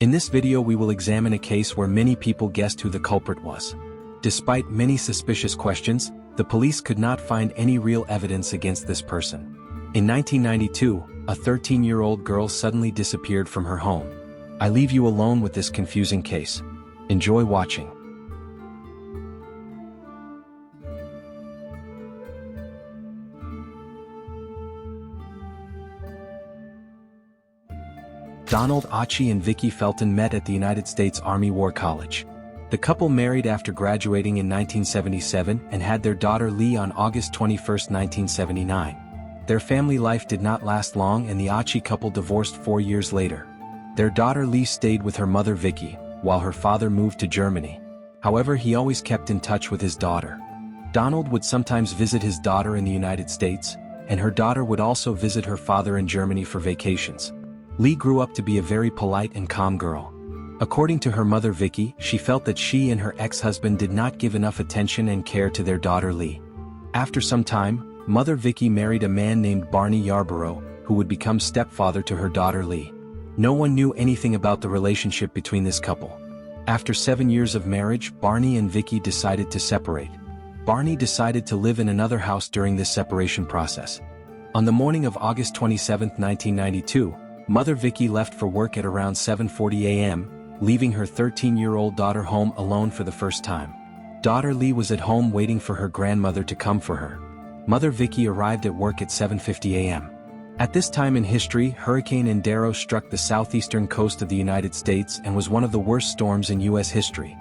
In this video we will examine a case where many people guessed who the culprit was. Despite many suspicious questions, the police could not find any real evidence against this person. In 1992, a 13-year-old girl suddenly disappeared from her home. I leave you alone with this confusing case. Enjoy watching. Leigh Occhi and Vicki Felton met at the United States Army War College. The couple married after graduating in 1977 and had their daughter Leigh on August 21, 1979. Their family life did not last long and the Occhi couple divorced 4 years later. Their daughter Leigh stayed with her mother Vicki, while her father moved to Germany. However, he always kept in touch with his daughter. Donald would sometimes visit his daughter in the United States, and her daughter would also visit her father in Germany for vacations. Leigh grew up to be a very polite and calm girl. According to her mother Vicki, she felt that she and her ex-husband did not give enough attention and care to their daughter Leigh. After some time, mother Vicki married a man named Barney Yarborough, who would become stepfather to her daughter Leigh. No one knew anything about the relationship between this couple. After 7 years of marriage, Barney and Vicki decided to separate. Barney decided to live in another house during this separation process. On the morning of August 27, 1992, Mother Vicki left for work at around 7:40 a.m., leaving her 13-year-old daughter home alone for the first time. Daughter Leigh was at home waiting for her grandmother to come for her. Mother Vicki arrived at work at 7:50 a.m. At this time in history, Hurricane Endero struck the southeastern coast of the United States and was one of the worst storms in U.S. history.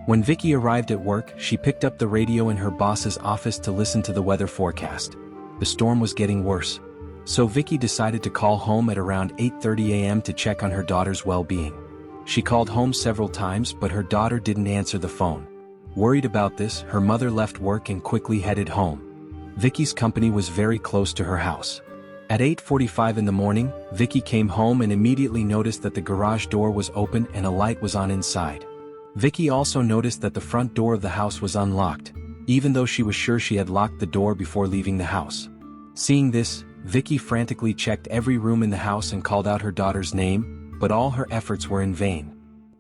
When Vicki arrived at work, she picked up the radio in her boss's office to listen to the weather forecast. The storm was getting worse. So Vicki decided to call home at around 8:30 a.m. to check on her daughter's well-being. She called home several times but her daughter didn't answer the phone. Worried about this, her mother left work and quickly headed home. Vicki's company was very close to her house. At 8:45 in the morning, Vicki came home and immediately noticed that the garage door was open and a light was on inside. Vicki also noticed that the front door of the house was unlocked, even though she was sure she had locked the door before leaving the house. Seeing this, Vicki frantically checked every room in the house and called out her daughter's name, but all her efforts were in vain.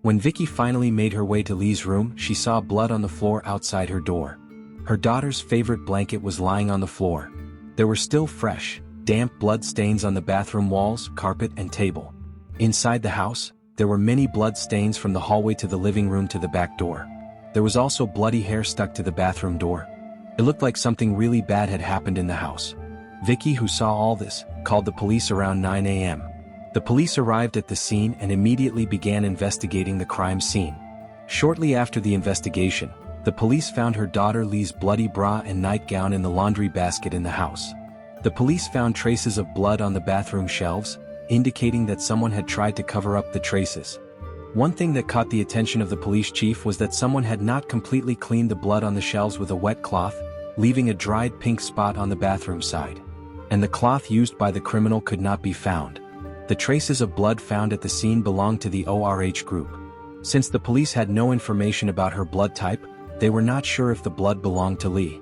When Vicki finally made her way to Leigh's room, she saw blood on the floor outside her door. Her daughter's favorite blanket was lying on the floor. There were still fresh, damp blood stains on the bathroom walls, carpet, and table. Inside the house, there were many blood stains from the hallway to the living room to the back door. There was also bloody hair stuck to the bathroom door. It looked like something really bad had happened in the house. Vicki, who saw all this, called the police around 9 a.m. The police arrived at the scene and immediately began investigating the crime scene. Shortly after the investigation, the police found her daughter Leigh's bloody bra and nightgown in the laundry basket in the house. The police found traces of blood on the bathroom shelves, indicating that someone had tried to cover up the traces. One thing that caught the attention of the police chief was that someone had not completely cleaned the blood on the shelves with a wet cloth, leaving a dried pink spot on the bathroom side. And the cloth used by the criminal could not be found. The traces of blood found at the scene belonged to the ORH group. Since the police had no information about her blood type, they were not sure if the blood belonged to Leigh.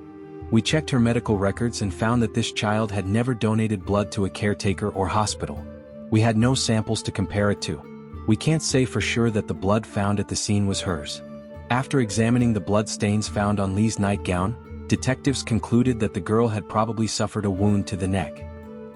We checked her medical records and found that this child had never donated blood to a caretaker or hospital. We had no samples to compare it to. We can't say for sure that the blood found at the scene was hers. After examining the blood stains found on Leigh's nightgown, detectives concluded that the girl had probably suffered a wound to the neck.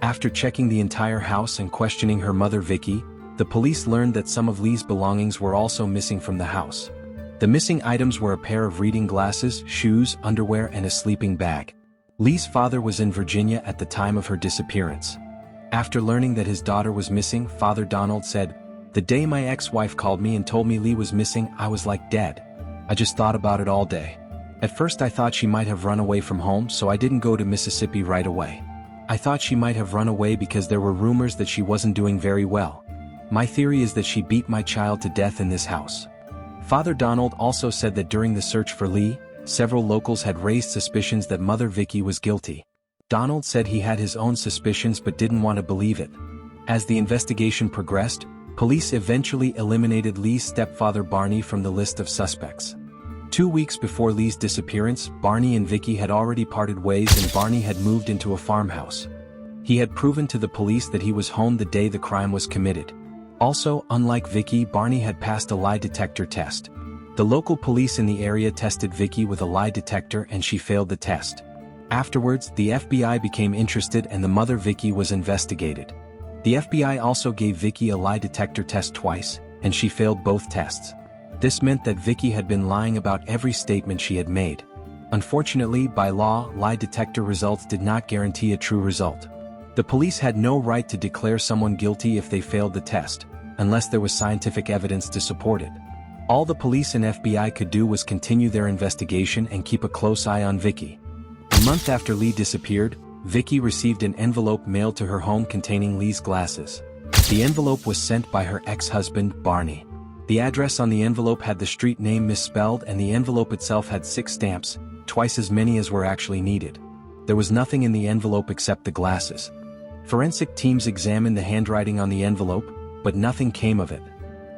After checking the entire house and questioning her mother Vicki, the police learned that some of Leigh's belongings were also missing from the house. The missing items were a pair of reading glasses, shoes, underwear, and a sleeping bag. Leigh's father was in Virginia at the time of her disappearance. After learning that his daughter was missing, Father Donald said, "The day my ex-wife called me and told me Leigh was missing, I was like dead. I just thought about it all day. At first I thought she might have run away from home, so I didn't go to Mississippi right away. I thought she might have run away because there were rumors that she wasn't doing very well. My theory is that she beat my child to death in this house." Father Donald also said that during the search for Leigh, several locals had raised suspicions that Mother Vicki was guilty. Donald said he had his own suspicions but didn't want to believe it. As the investigation progressed, police eventually eliminated Leigh's stepfather Barney from the list of suspects. 2 weeks before Leigh's disappearance, Barney and Vicki had already parted ways and Barney had moved into a farmhouse. He had proven to the police that he was home the day the crime was committed. Also, unlike Vicky, Barney had passed a lie detector test. The local police in the area tested Vicky with a lie detector and she failed the test. Afterwards, the FBI became interested and the mother Vicky was investigated. The FBI also gave Vicky a lie detector test twice, and she failed both tests. This meant that Vicky had been lying about every statement she had made. Unfortunately, by law, lie detector results did not guarantee a true result. The police had no right to declare someone guilty if they failed the test, unless there was scientific evidence to support it. All the police and FBI could do was continue their investigation and keep a close eye on Vicky. A month after Leigh disappeared, Vicky received an envelope mailed to her home containing Leigh's glasses. The envelope was sent by her ex-husband, Barney. The address on the envelope had the street name misspelled and the envelope itself had 6 stamps, twice as many as were actually needed. There was nothing in the envelope except the glasses. Forensic teams examined the handwriting on the envelope, but nothing came of it.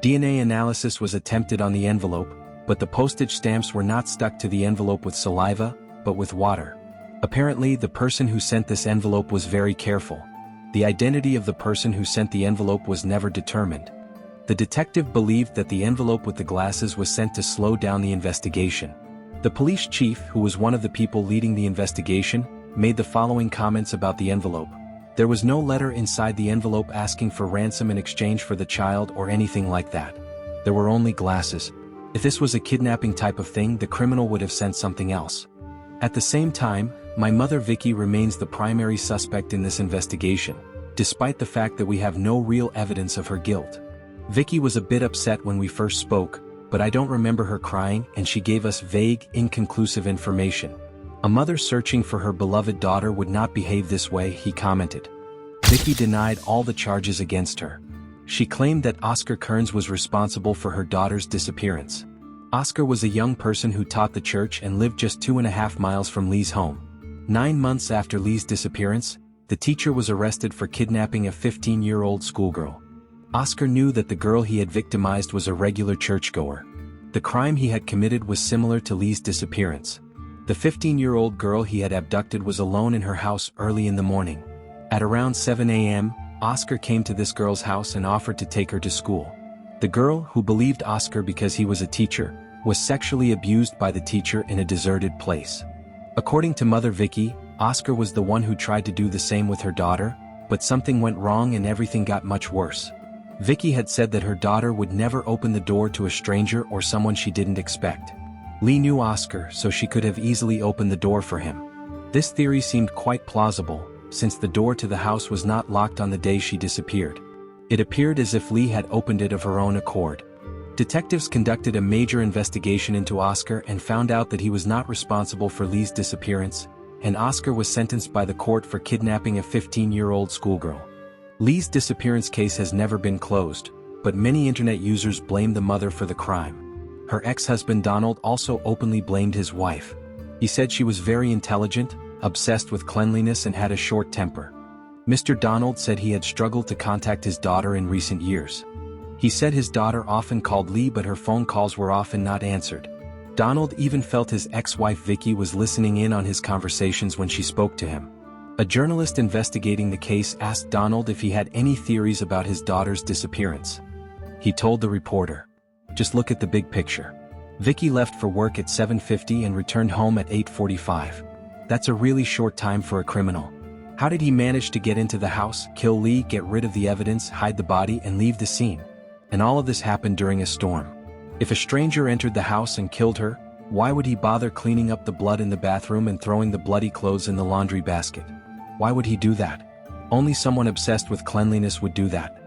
DNA analysis was attempted on the envelope, but the postage stamps were not stuck to the envelope with saliva, but with water. Apparently, the person who sent this envelope was very careful. The identity of the person who sent the envelope was never determined. The detective believed that the envelope with the glasses was sent to slow down the investigation. The police chief, who was one of the people leading the investigation, made the following comments about the envelope. There was no letter inside the envelope asking for ransom in exchange for the child or anything like that. There were only glasses. If this was a kidnapping type of thing, the criminal would have sent something else. At the same time, my mother Vicky remains the primary suspect in this investigation, despite the fact that we have no real evidence of her guilt. Vicky was a bit upset when we first spoke, but I don't remember her crying and she gave us vague, inconclusive information. A mother searching for her beloved daughter would not behave this way, he commented. Vicky denied all the charges against her. She claimed that Oscar Kearns was responsible for her daughter's disappearance. Oscar was a young person who taught the church and lived just 2.5 miles from Leigh's home. 9 months after Leigh's disappearance, the teacher was arrested for kidnapping a 15-year-old schoolgirl. Oscar knew that the girl he had victimized was a regular churchgoer. The crime he had committed was similar to Leigh's disappearance. The 15-year-old girl he had abducted was alone in her house early in the morning. At around 7 a.m., Oscar came to this girl's house and offered to take her to school. The girl, who believed Oscar because he was a teacher, was sexually abused by the teacher in a deserted place. According to Mother Vicky, Oscar was the one who tried to do the same with her daughter, but something went wrong and everything got much worse. Vicky had said that her daughter would never open the door to a stranger or someone she didn't expect. Leigh knew Oscar, so she could have easily opened the door for him. This theory seemed quite plausible, since the door to the house was not locked on the day she disappeared. It appeared as if Leigh had opened it of her own accord. Detectives conducted a major investigation into Oscar and found out that he was not responsible for Leigh's disappearance, and Oscar was sentenced by the court for kidnapping a 15-year-old schoolgirl. Leigh's disappearance case has never been closed, but many internet users blame the mother for the crime. Her ex-husband Donald also openly blamed his wife. He said she was very intelligent, obsessed with cleanliness and had a short temper. Mr. Donald said he had struggled to contact his daughter in recent years. He said his daughter often called Leigh but her phone calls were often not answered. Donald even felt his ex-wife Vicky was listening in on his conversations when she spoke to him. A journalist investigating the case asked Donald if he had any theories about his daughter's disappearance. He told the reporter, "Just look at the big picture. Vicky left for work at 7:50 and returned home at 8:45. That's a really short time for a criminal. How did he manage to get into the house, kill Leigh, get rid of the evidence, hide the body and leave the scene? And all of this happened during a storm. If a stranger entered the house and killed her, why would he bother cleaning up the blood in the bathroom and throwing the bloody clothes in the laundry basket? Why would he do that? Only someone obsessed with cleanliness would do that.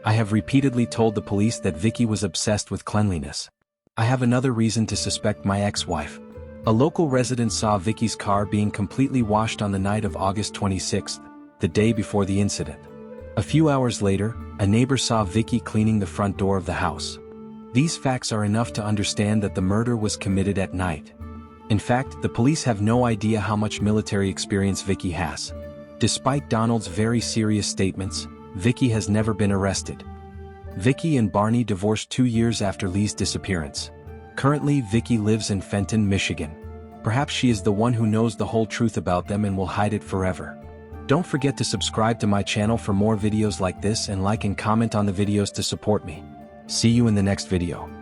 I have repeatedly told the police that Vicky was obsessed with cleanliness. I have another reason to suspect my ex-wife. A local resident saw Vicky's car being completely washed on the night of August 26th, the day before the incident. A few hours later, a neighbor saw Vicky cleaning the front door of the house. These facts are enough to understand that the murder was committed at night. In fact, the police have no idea how much military experience Vicky has. Despite Donald's very serious statements, Vicky has never been arrested. Vicky and Barney divorced 2 years after Leigh's disappearance. Currently, Vicky lives in Fenton, Michigan. Perhaps she is the one who knows the whole truth about them and will hide it forever. Don't forget to subscribe to my channel for more videos like this and like and comment on the videos to support me. See you in the next video.